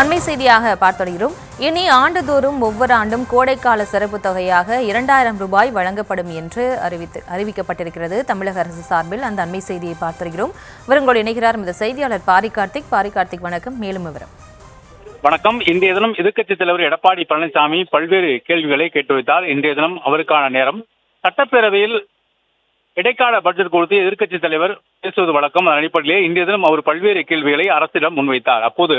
அண்மை செய்தியாக பார்த்துள்ளோம். இனி ஆண்டுதோறும் ஒவ்வொரு ஆண்டும் கோடைக்கால சிறப்பு தொகையாக 2000 ரூபாய் வழங்கப்படும் என்று அறிவிக்கப்பட்டிருக்கிறது தமிழக அரசு சார்பில். அந்த அண்மை செய்தியை பார்த்துள்ளோம். விவரங்களோடு இணைகிறார் இந்த செய்தியாளர் பாரி கார்த்திக். வணக்கம். மேலும் விவரம். வணக்கம். இன்றைய தினம் எதிர்க்கட்சித் தலைவர் எடப்பாடி பழனிசாமி பல்வேறு கேள்விகளை கேட்டு வைத்தார். இன்றைய தினம் அவருக்கான நேரம். சட்டப்பேரவையில் இடைக்கால பட்ஜெட் குறித்து எதிர்க்கட்சித் தலைவர் பேசுவது வழக்கம். அதன் அடிப்படையிலே இன்றைய தினம் அவர் பல்வேறு கேள்விகளை அரசிடம் முன்வைத்தார். அப்போது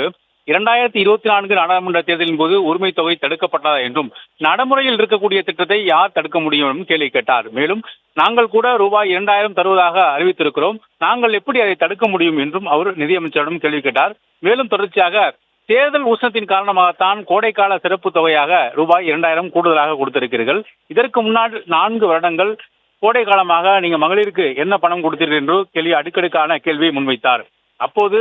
2024 நாடாளுமன்ற தேர்தலின் போது உரிமை தொகை தடுக்கப்பட்டதா என்றும் நடைமுறையில் இருக்கக்கூடிய திட்டத்தை யார் தடுக்க முடியும் என்றும் கேள்வி கேட்டார். மேலும் நாங்கள் கூட ரூபாய் 2000 தருவதாக அறிவித்திருக்கிறோம், நாங்கள் எப்படி அதை தடுக்க முடியும் என்றும் அவர் நிதியமைச்சரிடம் கேள்வி கேட்டார். மேலும் தொடர்ச்சியாக தேர்தல் உஷ்ணத்தின் காரணமாகத்தான் கோடைக்கால சிறப்பு தொகையாக ரூபாய் 2000 கூடுதலாக கொடுத்திருக்கிறீர்கள். இதற்கு முன்னாடி 4 வருடங்கள் கோடை காலமாக நீங்க மகளிருக்கு என்ன பணம் கொடுத்தீர்கள் என்று அடுக்கடுக்கான கேள்வியை முன்வைத்தார். அப்போது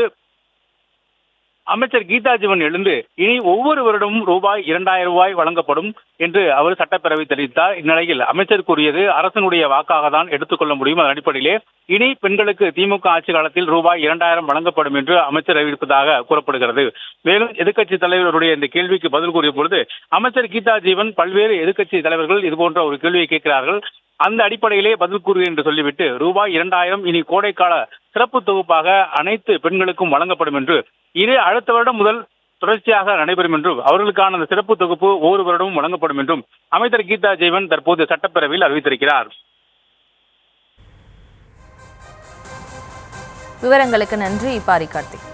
அமைச்சர் கீதா ஜீவன் எழுந்து இனி ஒவ்வொரு வருடமும் ரூபாய் 2000 ரூபாய் வழங்கப்படும் என்று அவர் சட்டப்பேரவை தெரிவித்தார். இந்நிலையில் அமைச்சர் கூறியது அரசனுடைய வாக்காக தான் எடுத்துக்கொள்ள முடியும். அதன் அடிப்படையிலே இனி பெண்களுக்கு திமுக ஆட்சி காலத்தில் ரூபாய் 2000 வழங்கப்படும் என்று அமைச்சர் அறிவிப்பதாக கூறப்படுகிறது. மேலும் எதிர்க்கட்சி தலைவருடைய இந்த கேள்விக்கு பதில் கூறிய பொழுது அமைச்சர் கீதா ஜீவன் பல்வேறு எதிர்க்கட்சி தலைவர்கள் இதுபோன்ற ஒரு கேள்வியை கேட்கிறார்கள், அந்த அடிப்படையிலே பதில் கூறுவேன் என்று சொல்லிவிட்டு ரூபாய் 2000 இனி கோடைக்கால சிறப்பு தொகுப்பாக அனைத்து பெண்களுக்கும் வழங்கப்படும் என்று இது அடுத்த வருடம் முதல் தொடர்ச்சியாக நடைபெறும் என்றும் அவர்களுக்கான அந்த சிறப்பு தொகுப்பு ஒவ்வொரு வருடமும் வழங்கப்படும் என்றும் அமைச்சர் கீதா ஜீவன் தற்போது சட்டப்பேரவையில் அறிவித்திருக்கிறார். விவரங்களுக்கு நன்றி பாரி கார்த்திக்.